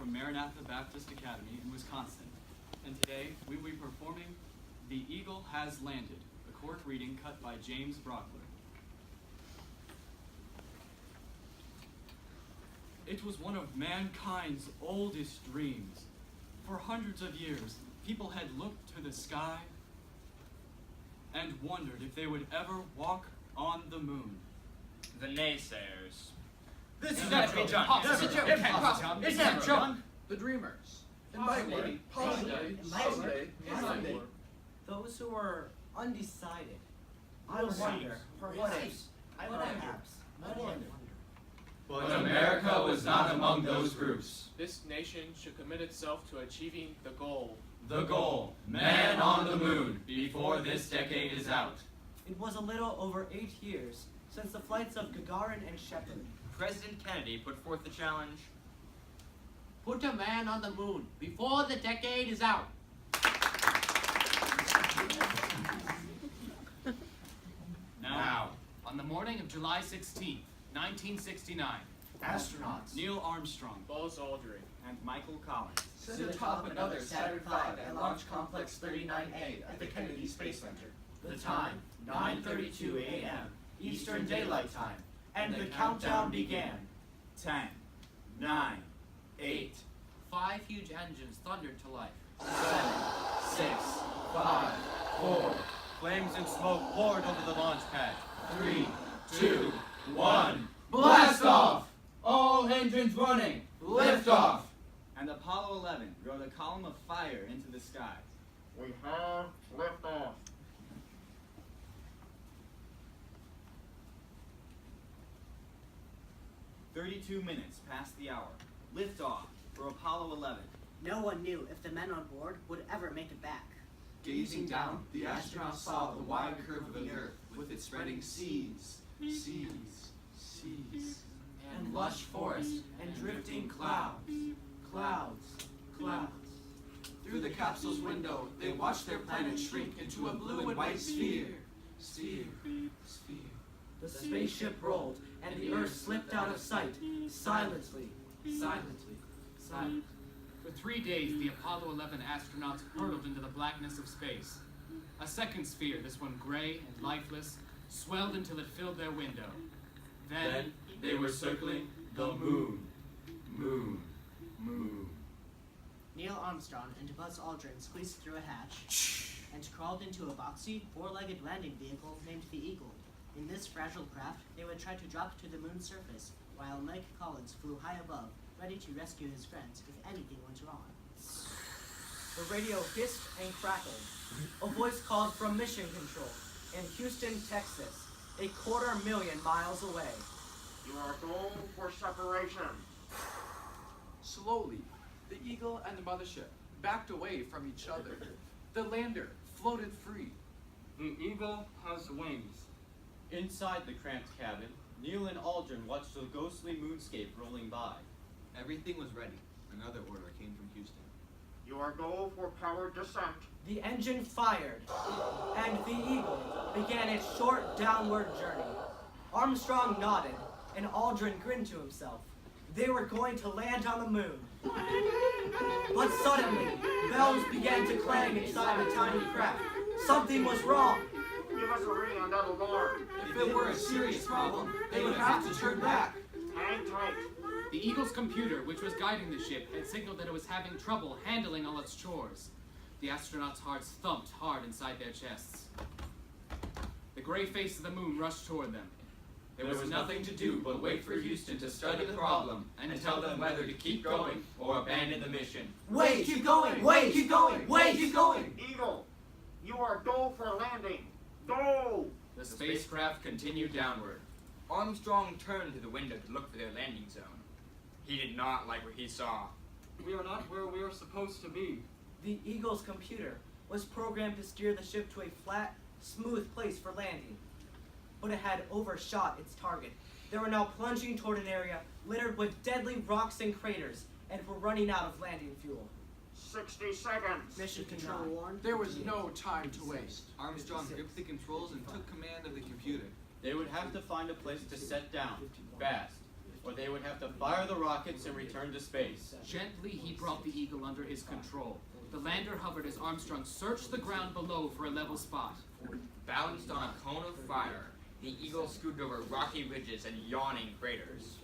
from Maranatha Baptist Academy in Wisconsin, and today we will be performing The Eagle Has Landed, a court reading cut by James Brockler. It was one of mankind's oldest dreams. For hundreds of years, people had looked to the sky and wondered if they would ever walk on the moon. The naysayers. This It's is never been done. This is a joke. It can't be done. It's It's never never joke. done. The dreamers. Possibly. Those who were undecided. I wonder. Perhaps. But America was not among those groups. This nation should commit itself to achieving the goal. The goal, man on the moon, before this decade is out. It was a little over 8 years since the flights of Gagarin and Shepard. President Kennedy put forth the challenge. Put a man on the moon before the decade is out. Now, On the morning of July 16th, 1969, Astronauts. Neil Armstrong, Buzz Aldrin. And Michael Collins. Sit atop another Saturn V at Launch Complex 39A at the Kennedy Space Center. The time, 9:32 a.m. Eastern Daylight Time, and the countdown began. 10, 9, 8. 5 huge engines thundered to life. 7, 6, 5, 4, Flames and smoke poured over the launch pad. 3, 2, 1, blast off! all engines running, lift off. And Apollo 11 rode a column of fire into the sky. We have liftoff. "32 minutes past the hour. Liftoff for Apollo 11. No one knew if the men on board would ever make it back. Gazing down, the astronauts saw the wide curve of the Earth with its spreading seas, And lush forests and drifting clouds. Through the capsule's window, they watched their planet shrink into a blue and white sphere. The spaceship rolled, and the Earth slipped out of sight, silently. For 3 days, the Apollo 11 astronauts hurtled into the blackness of space. A second sphere, this one gray and lifeless, swelled until it filled their window. Then they were circling the moon. Neil Armstrong and Buzz Aldrin squeezed through a hatch and crawled into a boxy, 4-legged landing vehicle named the Eagle. In this fragile craft, they would try to drop to the moon's surface, while Mike Collins flew high above, ready to rescue his friends if anything went wrong. The radio hissed and crackled. A voice called from Mission Control in Houston, Texas, a 250,000 miles away. You are going for separation. Slowly, the Eagle and the mothership backed away from each other. The lander floated free. The Eagle Has Wings. Inside the cramped cabin, Neil and Aldrin watched the ghostly moonscape rolling by. Everything was ready. Another order came from Houston. You are go for powered descent. The engine fired, and the Eagle began its short downward journey. Armstrong nodded, and Aldrin grinned to himself. They were going to land on the moon. But suddenly, bells began to clang inside the tiny craft. Something was wrong. Give us a ring on that alarm. If it were a serious problem, they would have to turn back. Hang tight. The Eagle's computer, which was guiding the ship, had signaled that it was having trouble handling all its chores. The astronauts' hearts thumped hard inside their chests. The gray face of the moon rushed toward them. There was nothing to do but wait for Houston to study the problem and tell them whether to keep going or abandon the mission. Wait, keep going! Wait, keep going! Wait, keep going! Eagle, you are go for landing. Go! The spacecraft continued downward. Armstrong turned to the window to look for their landing zone. He did not like what he saw. We are not where we are supposed to be. The Eagle's computer was programmed to steer the ship to a flat, smooth place for landing. But it had overshot its target. They were now plunging toward an area littered with deadly rocks and craters, and were running out of landing fuel. 60 seconds. Mission Control warned. There was no time to waste. Armstrong gripped the controls and took command of the computer. They would have to find a place to set down, fast, or they would have to fire the rockets and return to space. Gently, he brought the eagle under his control. The lander hovered as Armstrong searched the ground below for a level spot. Balanced on a cone of fire, the eagle scooted over rocky ridges and yawning craters.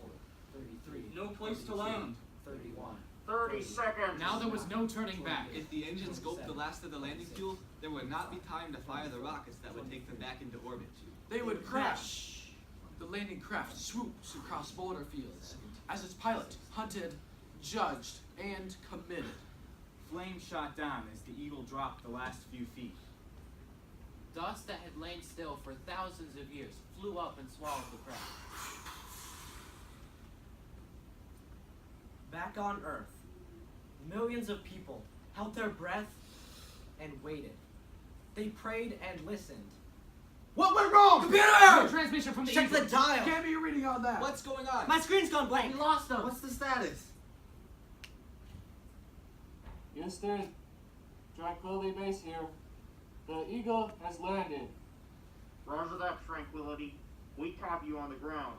33. No place to land. 31. 30 seconds. Now there was no turning back. If the engines gulped the last of the landing fuel, there would not be time to fire the rockets that would take them back into orbit. They would crash. The landing craft swoops across border fields as its pilot hunted, judged, and committed. Flames shot down as the eagle dropped the last few feet. Dust that had lain still for thousands of years flew up and swallowed the craft. Back on Earth, millions of people held their breath and waited. They prayed and listened. What went wrong? No transmission from the Check eagle. the dial! Can't be reading on that. What's going on? My screen's gone blank! We lost them. What's the status? Houston, Tranquility Base here. The Eagle has landed. Roger that, Tranquility. We copy you on the ground.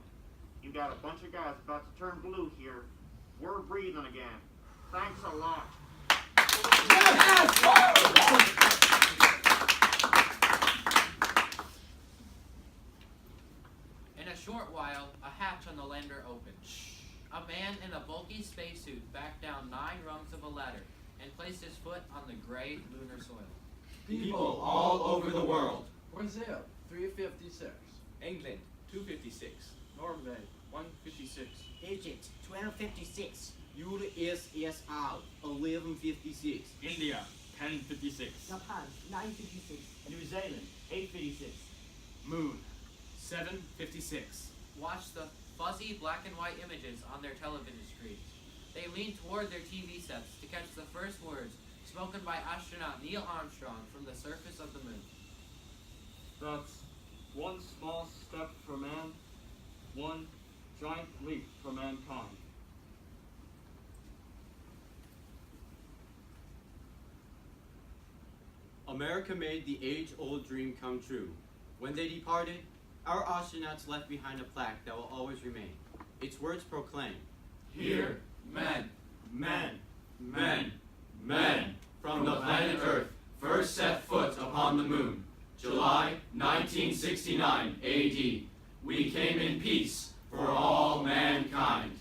You got a bunch of guys about to turn blue here. We're breathing again. Thanks a lot. In a short while, a hatch on the lander opened. A man in a bulky spacesuit backed down 9 rungs of a ladder and placed his foot on the gray lunar soil. People all over the world. Brazil, 356. England, 256. Norway, 156. Egypt, 1256. USSR, 1156. India, 1056. Japan, 956. New Zealand, 856. Moon, 756. Watch the fuzzy black and white images on their television screens. They leaned toward their TV sets to catch the first words spoken by astronaut Neil Armstrong from the surface of the moon. That's one small step for man, one giant leap for mankind. America made the age-old dream come true. When they departed, our astronauts left behind a plaque that will always remain. Its words proclaim, Here, men, men, men, men, from the planet Earth, first set foot upon the moon. July 1969 AD. We came in peace for all mankind.